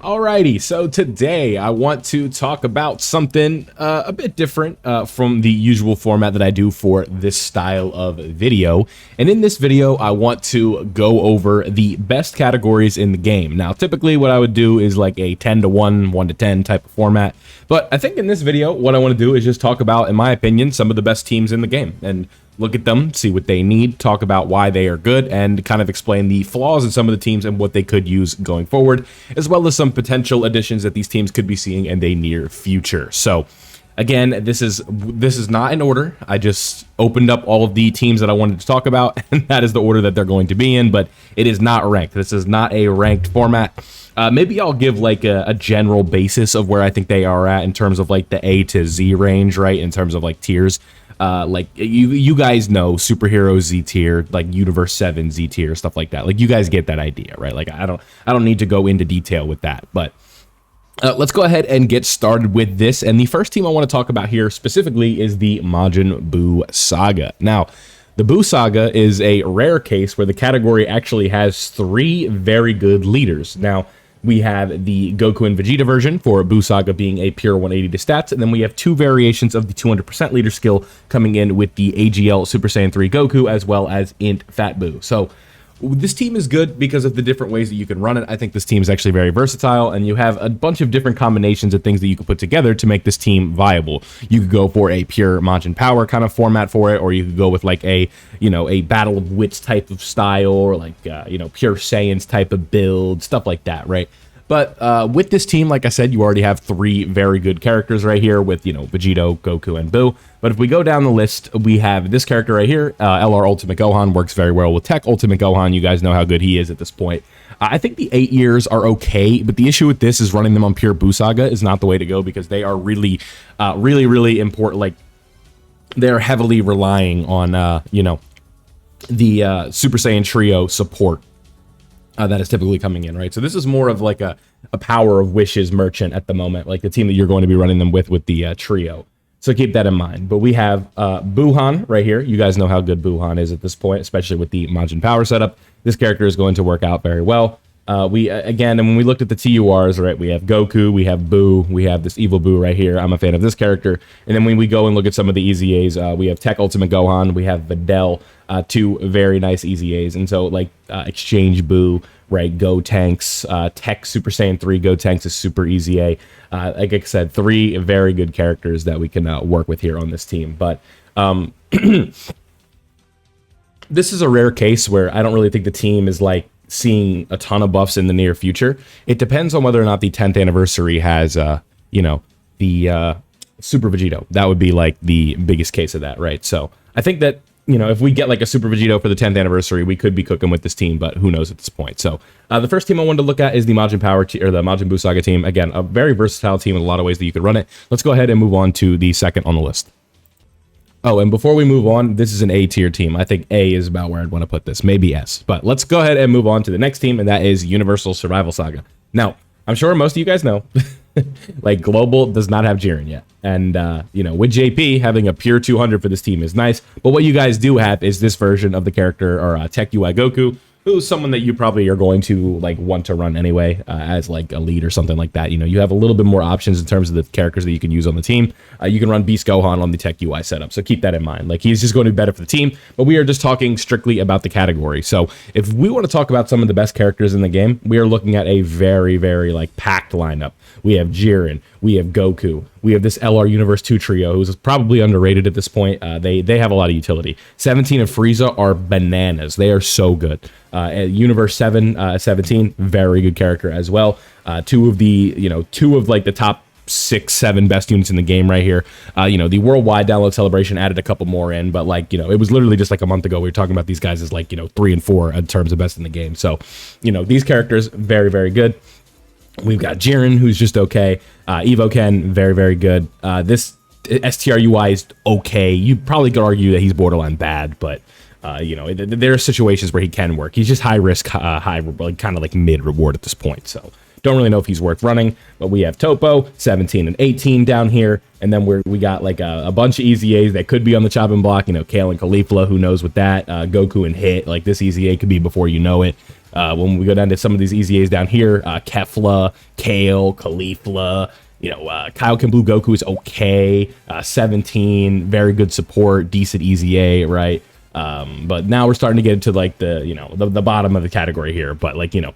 Alrighty, so today I want to talk about something a bit different from the usual format that I do for this style of video. And in this video, I want to go over the best categories in the game. Now, typically what I would do is like a 10 to 1, 1 to 10 type of format. But I think in this video, what I want to do is just talk about, in my opinion, some of the best teams in the game. And look at them, see what they need, talk about why they are good, and kind of explain the flaws in some of the teams and what they could use going forward, as well as some potential additions that these teams could be seeing in the near future. So again, this is not in order. I just opened up all of the teams that I wanted to talk about, and that is the order that they're going to be in, but it is not ranked. This is not a ranked format. Maybe I'll give like a general basis of where I think they are at in terms of like the A to Z range, right? In terms of like tiers. Like you guys know superhero Z tier, like Universe 7 Z tier, stuff like that. Like you guys get that idea, right? Like I don't need to go into detail with that, but let's go ahead and get started with this. And the first team I want to talk about here specifically is the Majin Buu Saga. Now, the Buu Saga is a rare case where the category actually has three very good leaders. Now, we have the Goku and Vegeta version for Buu Saga being a pure 180 to stats, and then we have two variations of the 200% leader skill coming in with the AGL Super Saiyan 3 Goku as well as Int Fat Buu. So this team is good because of the different ways that you can run it. I think this team is actually very versatile, and you have a bunch of different combinations of things that you can put together to make this team viable. You could go for a pure Majin Power kind of format for it, or you could go with like a Battle of Wits type of style, or like pure Saiyans type of build, stuff like that, right? But with this team, like I said, you already have three very good characters right here with, Vegito, Goku, and Buu. But if we go down the list, we have this character right here. LR Ultimate Gohan works very well with Tech Ultimate Gohan. You guys know how good he is at this point. I think the 8 years are okay, but the issue with this is running them on pure Buu Saga is not the way to go because they are really important. Like, they're heavily relying on, the Super Saiyan Trio support. That is typically coming in, right? So this is more of like a Power of Wishes merchant at the moment, like the team that you're going to be running them with the trio. So keep that in mind. But we have Buuhan right here. You guys know how good Buuhan is at this point, especially with the Majin Power setup. This character is going to work out very well. And when we looked at the TURs, right, we have Goku, we have Buu, we have this evil Buu right here. I'm a fan of this character. And then when we go and look at some of the EZAs, we have Tech Ultimate Gohan, we have Videl, two very nice EZAs. And so like Exchange Buu, right, Go Tanks, Tech Super Saiyan 3 Go Tanks is super EZA. Like I said, three very good characters that we can work with here on this team. But this is a rare case where I don't really think the team is like seeing a ton of buffs in the near future. It depends on whether or not the 10th anniversary has, the Super Vegito. That would be like the biggest case of that, right? So I think that, if we get like a Super Vegito for the 10th anniversary, we could be cooking with this team, but who knows at this point. So the first team I wanted to look at is the Majin Power or the Majin Buu Saga team. Again, a very versatile team in a lot of ways that you could run it. Let's go ahead and move on to the second on the list. Oh, and before we move on, this is an A tier team. I think A is about where I'd want to put this, maybe S. But let's go ahead and move on to the next team, and that is Universal Survival Saga. Now, I'm sure most of you guys know, like Global does not have Jiren yet. And, with JP, having a pure 200 for this team is nice. But what you guys do have is this version of the character, or Tech UI Goku, who's someone that you probably are going to like want to run anyway as like a lead or something like that. You have a little bit more options in terms of the characters that you can use on the team. You can run Beast Gohan on the Tech UI setup, so keep that in mind. Like, he's just going to be better for the team, but we are just talking strictly about the category. So if we want to talk about some of the best characters in the game, we are looking at a very, very like packed lineup. We have Jiren, we have Goku, we have this LR Universe 2 trio, who's probably underrated at this point. They have a lot of utility. 17 and Frieza are bananas. They are so good. Universe 7, 17, very good character as well. Two of like the top 6-7 best units in the game right here. The worldwide download celebration added a couple more in, but like, it was literally just like a month ago we were talking about these guys as like, 3 and 4 in terms of best in the game. So, these characters, very, very good. We've got Jiren, who's just okay. Evo Ken, very, very good. This STRUI is okay. You probably could argue that he's borderline bad, but there are situations where he can work. He's just high risk, high, like, kind of like mid reward at this point. So Don't really know if he's worth running, but we have Topo, 17 and 18 down here. And then we got like a bunch of Easy A's that could be on the chopping block. You know, Kale and Caulifla, who knows with that. Goku and Hit, like this Easy A could be before you know it. When we go down to some of these Easy A's down here, Kefla, Kale, Caulifla, you know, Kaioken Blue Goku is okay. 17, very good support, decent Easy A, right? But now we're starting to get into like the, you know, the bottom of the category here. But like, you know,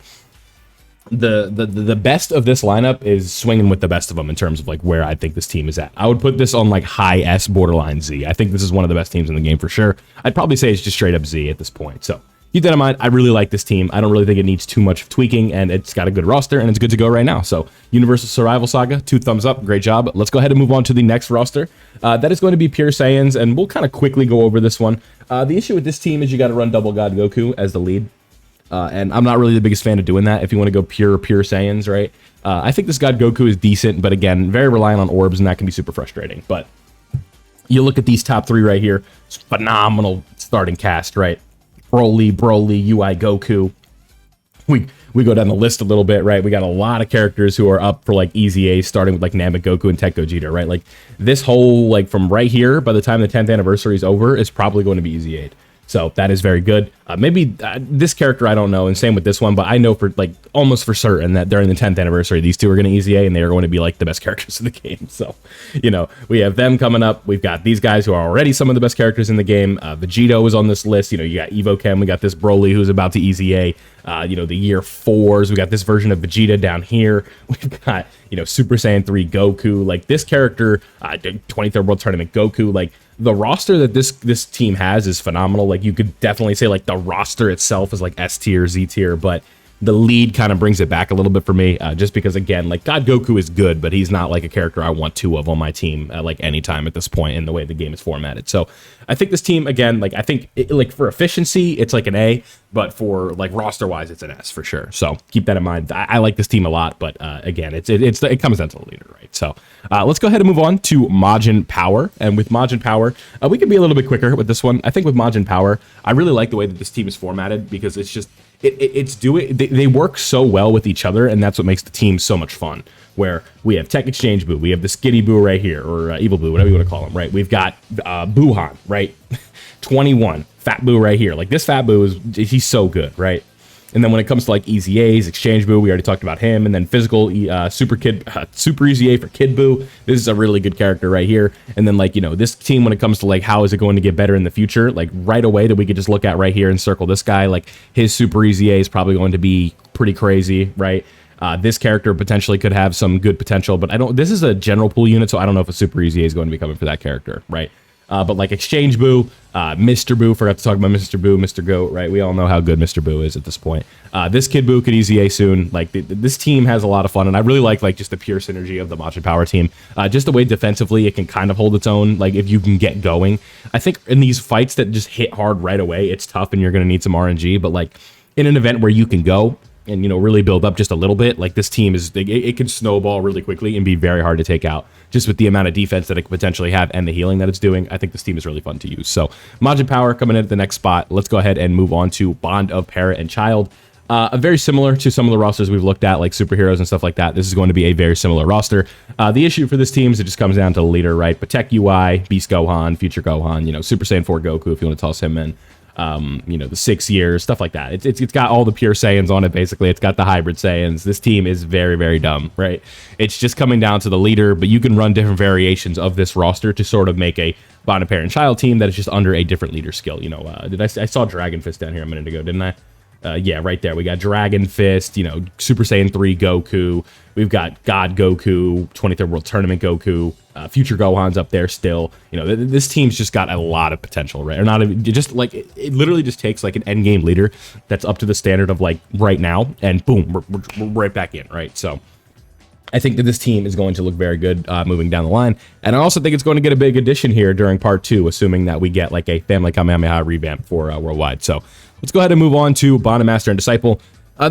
the best of this lineup is swinging with the best of them in terms of like where I think this team is at. I would put this on like high S, borderline Z. I think this is one of the best teams in the game for sure. I'd probably say it's just straight up Z at this point. So keep that in mind. I really like this team. I don't really think it needs too much tweaking, and it's got a good roster, and it's good to go right now. So Universal Survival Saga, 2 thumbs up. Great job. Let's go ahead and move on to the next roster. That is going to be Pure Saiyans, and we'll kind of quickly go over this one. The issue with this team is you got to run Double God Goku as the lead. And I'm not really the biggest fan of doing that if you want to go pure Saiyans, right? I think this God Goku is decent, but again, very reliant on orbs, and that can be super frustrating. But you look at these top 3 right here, it's phenomenal starting cast, right? Broly, UI Goku. We go down the list a little bit, right? We got a lot of characters who are up for like Easy A, starting with like Namek Goku and Tech Gogeta, right? Like this whole, like from right here, by the time the 10th anniversary is over, is probably going to be Easy A. So that is very good. Maybe this character, I don't know, and same with this one, but I know for like almost for certain that during the 10th anniversary, these two are going to Easy A, and they are going to be like the best characters in the game. So, you know, we have them coming up. We've got these guys who are already some of the best characters in the game. Vegito is on this list. You know, you got Evo Chem. We got this Broly who's about to Easy A. You know, the year 4s. We got this version of Vegeta down here. We've got, you know, Super Saiyan 3 Goku. Like this character, 23rd World Tournament Goku. Like the roster that this team has is phenomenal. Like you could definitely say like the roster itself is like S tier, Z tier, but the lead kind of brings it back a little bit for me, just because again, like God Goku is good, but he's not like a character I want 2 of on my team at like any time at this point in the way the game is formatted. So I think this team, again, like I think like for efficiency, it's like an A, but for like roster wise, it's an S for sure. So keep that in mind. I like this team a lot, but again, it comes down to the leader, right? So let's go ahead and move on to Majin Power. And with Majin Power, we can be a little bit quicker with this one. I think with Majin Power, I really like the way that this team is formatted, because it's just they work so well with each other, and that's what makes the team so much fun. Where we have Tech Exchange Buu, we have the Skinny Buu right here, or Evil Buu, whatever you want to call him, right? We've got Buuhan, right? 21, Fat Buu right here. Like this Fat Buu he's so good, right? And then when it comes to like Easy A's, Exchange Buu, we already talked about him. And then physical Super Easy A for Kid Buu. This is a really good character right here. And then like, you know, this team, when it comes to like how is it going to get better in the future, like right away that we could just look at right here and circle this guy, like his Super Easy A is probably going to be pretty crazy, right? This character potentially could have some good potential, but this is a general pool unit, so I don't know if a Super Easy A is going to be coming for that character, right? But like Exchange Buu, Mr. Buu, forgot to talk about Mr. Buu, Mr. Goat, right? We all know how good Mr. Buu is at this point. This Kid Buu could Easy A soon. Like this team has a lot of fun, and I really like just the pure synergy of the Majin Power team. Just the way defensively it can kind of hold its own, like if you can get going. I think in these fights that just hit hard right away, it's tough and you're going to need some RNG, but like in an event where you can go and, you know, really build up just a little bit, like this team is, it can snowball really quickly and be very hard to take out just with the amount of defense that it could potentially have and the healing that it's doing. I think this team is really fun to use. So Majin Power coming in at the next spot. Let's go ahead and move on to Bond of Parent and Child. Very similar to some of the rosters we've looked at, like superheroes and stuff like that. This is going to be a very similar roster. The issue for this team is it just comes down to the leader, right? Protect UI, Beast Gohan, Future Gohan, you know, Super Saiyan 4 Goku if you want to toss him in. You know, the 6 years, stuff like that. It's got all the pure Saiyans on it, basically. It's got the hybrid Saiyans. This team is very, very dumb, right? It's just coming down to the leader, but you can run different variations of this roster to sort of make a Bond of Parent Child team that is just under a different leader skill. You know, I saw Dragon Fist down here a minute ago, didn't I? Yeah, right there. We got Dragon Fist, you know, Super Saiyan 3 Goku. We've got God Goku, 23rd World Tournament Goku. Future Gohan's up there still. You know, this team's just got a lot of potential, right? Or not, just like, it literally just takes like an end game leader that's up to the standard of like right now, and boom, we're right back in, right? So I think that this team is going to look very good moving down the line. And I also think it's going to get a big addition here during part 2, assuming that we get like a Family Kamehameha revamp for Worldwide. So let's go ahead and move on to Bond of Master and Disciple.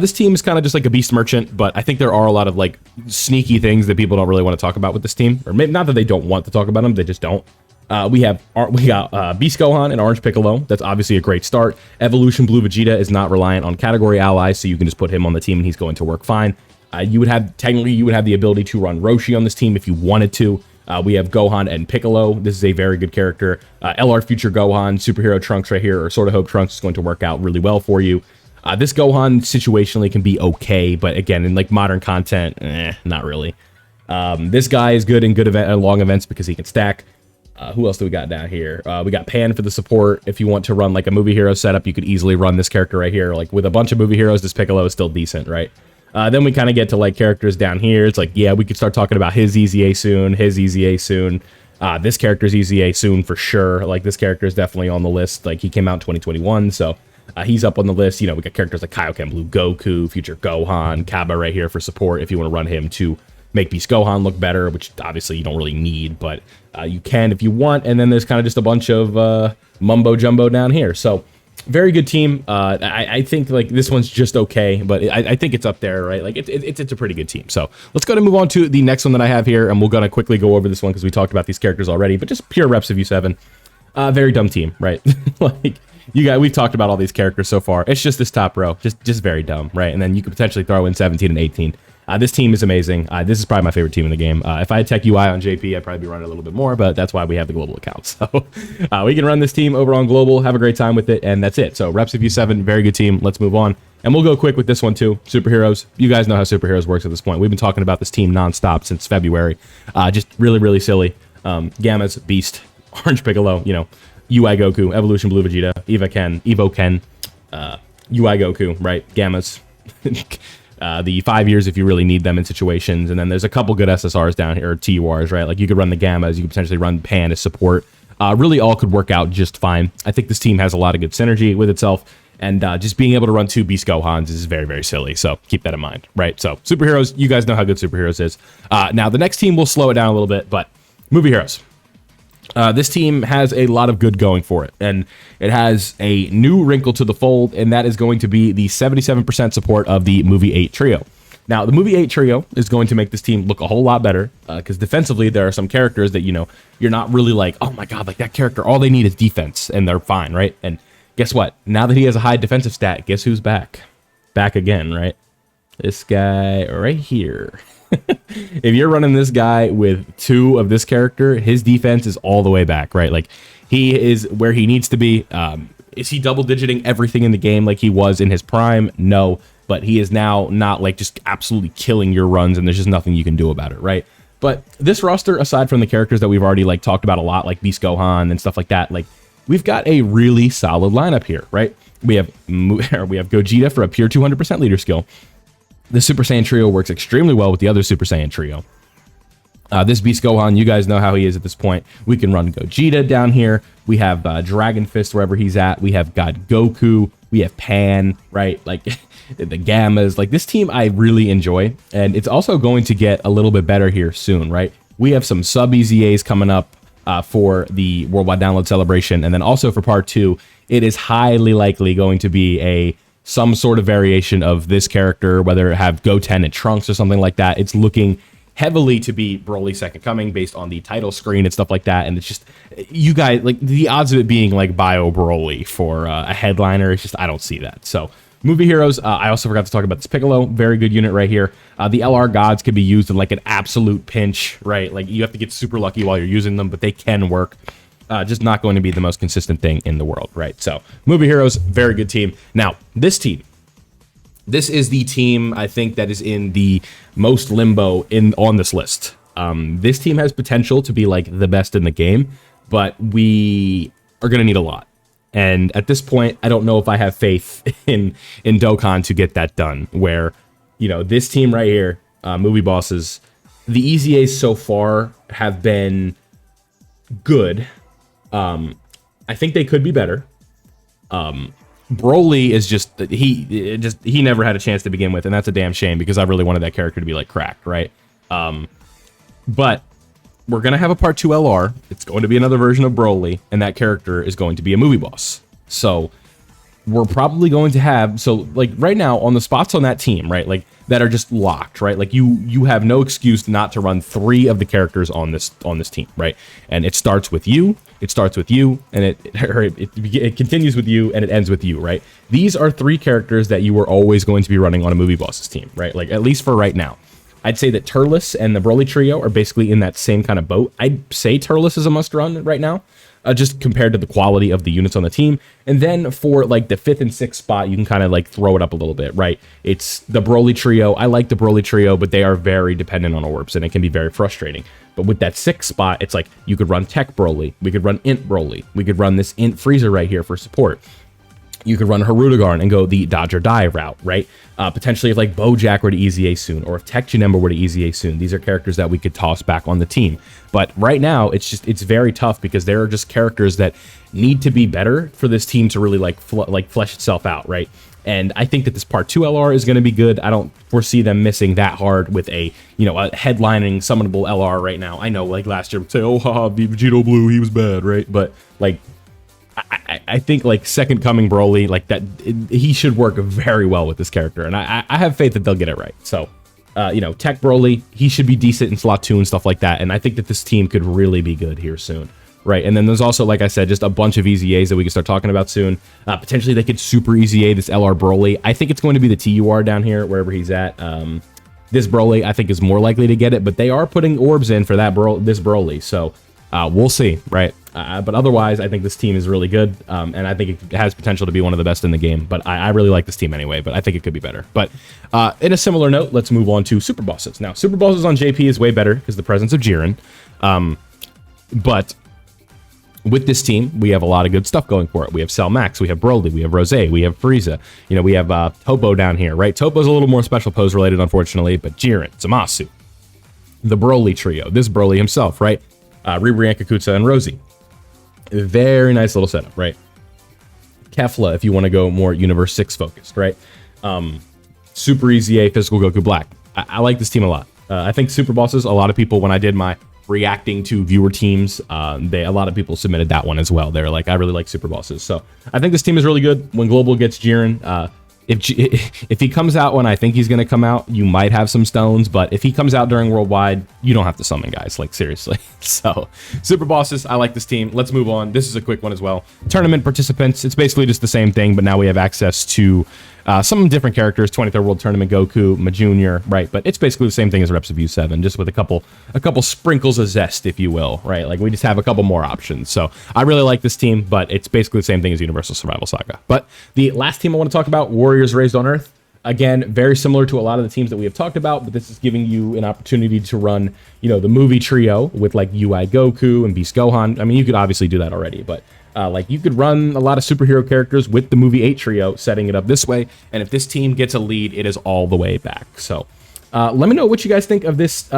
This team is kind of just like a beast merchant, but I think there are a lot of like sneaky things that people don't really want to talk about with this team, or maybe not that they don't want to talk about them, they just don't. We got Beast Gohan and Orange Piccolo. That's obviously a great start. Evolution Blue Vegeta is not reliant on category allies, so you can just put him on the team and he's going to work fine. You would have, technically, you would have the ability to run Roshi on this team if you wanted to. We have Gohan and Piccolo. This is a very good character. LR Future Gohan, Superhero Trunks right here, or Sort of Hope Trunks is going to work out really well for you. This Gohan situationally can be okay, but again, in like modern content, not really. This guy is good in long events because he can stack. Who else do we got down here? We got Pan for the support. If you want to run like a movie hero setup, you could easily run this character right here. Like with a bunch of movie heroes, this Piccolo is still decent, right? Then we kind of get to like characters down here. It's like, yeah, we could start talking about his EZA soon, his EZA soon. This character's EZA soon for sure. Like this character is definitely on the list. Like he came out in 2021, so he's up on the list. You know, we got characters like Kaioken Blue Goku, Future Gohan, Kaba right here for support if you want to run him to make Beast Gohan look better, which obviously you don't really need, but you can if you want. And then there's kind of just a bunch of mumbo jumbo down here. So very good team. I think like this one's just okay, but I think it's up there, right? Like it's a pretty good team. So let's go to move on to the next one that I have here, and we're gonna quickly go over this one because we talked about these characters already. But just pure reps of U7, very dumb team, right? Like we've talked about all these characters so far. It's just this top row, just very dumb, right? And then you could potentially throw in 17 and 18. This team is amazing. This is probably my favorite team in the game. If I had Tech UI on JP, I'd probably be running a little bit more, but that's why we have the global account. So we can run this team over on global, have a great time with it, and that's it. So reps of U7, very good team. Let's move on. And we'll go quick with this one too. Superheroes. You guys know how Superheroes works at this point. We've been talking about this team nonstop since February. Just really, really silly. Gamma's Beast, Orange Piccolo, you know, UI Goku, Evolution Blue Vegeta, Evo Ken, UI Goku, right? Gammas. The 5 years if you really need them in situations, and then there's a couple good SSRs down here, or TURs, right? Like you could run the Gammas, you could potentially run Pan as support. Really all could work out just fine. I think this team has a lot of good synergy with itself, and just being able to run 2 Beast Gohans is very, very silly, so keep that in mind, right? So Superheroes, you guys know how good Superheroes is. Now the next team will slow it down a little bit, but Movie Heroes. This team has a lot of good going for it, and it has a new wrinkle to the fold, and that is going to be the 77% support of the Movie 8 trio. Now, the Movie 8 trio is going to make this team look a whole lot better, because defensively, there are some characters that, you know, you're not really like, oh my god, like that character, all they need is defense, and they're fine, right? And guess what? Now that he has a high defensive stat, guess who's back? Back again, right? This guy right here. If you're running this guy with 2 of this character, his defense is all the way back, right? Like he is where he needs to be. Is he double digiting everything in the game like he was in his prime? No, but he is now not like just absolutely killing your runs, and there's just nothing you can do about it, right? But this roster, aside from the characters that we've already like talked about a lot, like Beast Gohan and stuff like that, like we've got a really solid lineup here, right? We have Gogeta for a pure 200% leader skill. The Super Saiyan trio works extremely well with the other Super Saiyan trio. This Beast Gohan, you guys know how he is at this point. We can run Gogeta down here. We have Dragon Fist wherever he's at. We have God Goku. We have Pan, right? Like the Gammas. Like this team I really enjoy. And it's also going to get a little bit better here soon, right? We have some sub EZAs coming up for the Worldwide Download Celebration. And then also for part 2, it is highly likely going to be some sort of variation of this character, whether it have Goten and Trunks or something like that. It's looking heavily to be Broly's second coming based on the title screen and stuff like that. And it's just, you guys, like the odds of it being like Bio Broly for a headliner, it's just, I don't see that. So Movie Heroes, I also forgot to talk about this Piccolo, very good unit right here. The LR Gods can be used in like an absolute pinch, right? Like you have to get super lucky while you're using them, but they can work. Just not going to be the most consistent thing in the world, right? So, Movie Heroes, very good team. Now, this team. This is the team, I think, that is in the most limbo on this list. This team has potential to be, like, the best in the game, but we are going to need a lot. And at this point, I don't know if I have faith in Dokkan to get that done, where, you know, this team right here, Movie Bosses, the EZAs so far have been good. I think they could be better. Broly is just he never had a chance to begin with, and that's a damn shame because I really wanted that character to be like cracked, right? But we're gonna have a part 2 LR. It's going to be another version of Broly, and that character is going to be a movie boss. So we're probably going to have, so like right now on the spots on that team, right, like that are just locked, right? Like you have no excuse not to run 3 of the characters on this team, right? And it starts with you, it starts with you, and it continues with you, and it ends with you, right? These are 3 characters that you are always going to be running on a movie bosses team, right? Like, at least for right now. I'd say that Turles and the Broly trio are basically in that same kind of boat. I'd say Turles is a must run right now, just compared to the quality of the units on the team. And then for like the 5th and 6th spot, you can kind of like throw it up a little bit, right? It's the Broly trio. I like the Broly trio, but they are very dependent on orbs, and it can be very frustrating. But with that 6th spot, it's like you could run Tech Broly, we could run Int Broly, we could run this Int Freezer right here for support. You could run Harudegarn and go the dodge or die route, right? Potentially if like Bojack were to EZA soon, or if Tech Janemba were to EZA soon, these are characters that we could toss back on the team. But right now, it's very tough because there are just characters that need to be better for this team to really like flesh itself out, right? And I think that this Part 2 LR is going to be good. I don't foresee them missing that hard with a, you know, a headlining summonable LR right now. I know like last year would say, oh, haha, Vegito Blue, he was bad, right? But like, I think like Second Coming Broly, like that, he should work very well with this character, and I have faith that they'll get it right. So, you know, Tech Broly, he should be decent in slot 2 and stuff like that, and I think that this team could really be good here soon, right? And then there's also, like I said, just a bunch of EZAs that we can start talking about soon. Potentially they could super EZA this LR Broly. I think it's going to be the TUR down here, wherever he's at. This Broly, I think, is more likely to get it, but they are putting orbs in for that this Broly, so we'll see, right? But otherwise, I think this team is really good, and I think it has potential to be one of the best in the game. But I really like this team anyway, but I think it could be better. But in a similar note, let's move on to Super Bosses. Now, Super Bosses on JP is way better because the presence of Jiren. But with this team, we have a lot of good stuff going for it. We have Cell Max, we have Broly, we have Rose, we have Frieza. You know, we have Topo down here, right? Topo's a little more special pose related, unfortunately, but Jiren, Zamasu, the Broly trio, this Broly himself, right? Ribrianne, Kakutsa, and Rosie. Very nice little setup, right? Kefla, if you want to go more Universe 6 focused, right? Super EZA, Physical Goku Black. I like this team a lot. I think Super Bosses, a lot of people, when I did my reacting to viewer teams, a lot of people submitted that one as well. They're like, I really like Super Bosses. So I think this team is really good. When Global gets Jiren, if he comes out when I think he's going to come out, you might have some stones, but if he comes out during Worldwide, you don't have to summon guys, like seriously. So Super Bosses, I like this team. Let's move on. This is a quick one as well. Tournament participants, it's basically just the same thing, but now we have access to some different characters, 23rd World Tournament Goku, Ma Junior, right? But it's basically the same thing as Reps of U7, just with a couple sprinkles of zest, if you will, right? Like we just have a couple more options. So I really like this team, but it's basically the same thing as Universal Survival Saga. But the last team I want to talk about, Warriors Raised on Earth. Again, very similar to a lot of the teams that we have talked about, but this is giving you an opportunity to run, you know, the movie trio with like UI Goku and Beast Gohan. I mean, you could obviously do that already, but like you could run a lot of superhero characters with the movie 8 trio, setting it up this way. And if this team gets a lead, it is all the way back. So let me know what you guys think of this,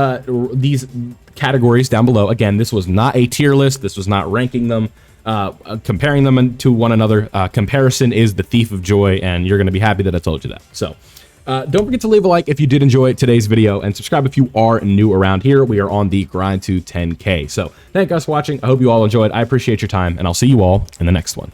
these categories down below. Again, this was not a tier list. This was not ranking them, comparing them to one another. Comparison is the thief of joy, and you're going to be happy that I told you that. So don't forget to leave a like if you did enjoy today's video, and subscribe if you are new around here. We are on the grind to 10K. So thank you guys for watching. I hope you all enjoyed. I appreciate your time, and I'll see you all in the next one.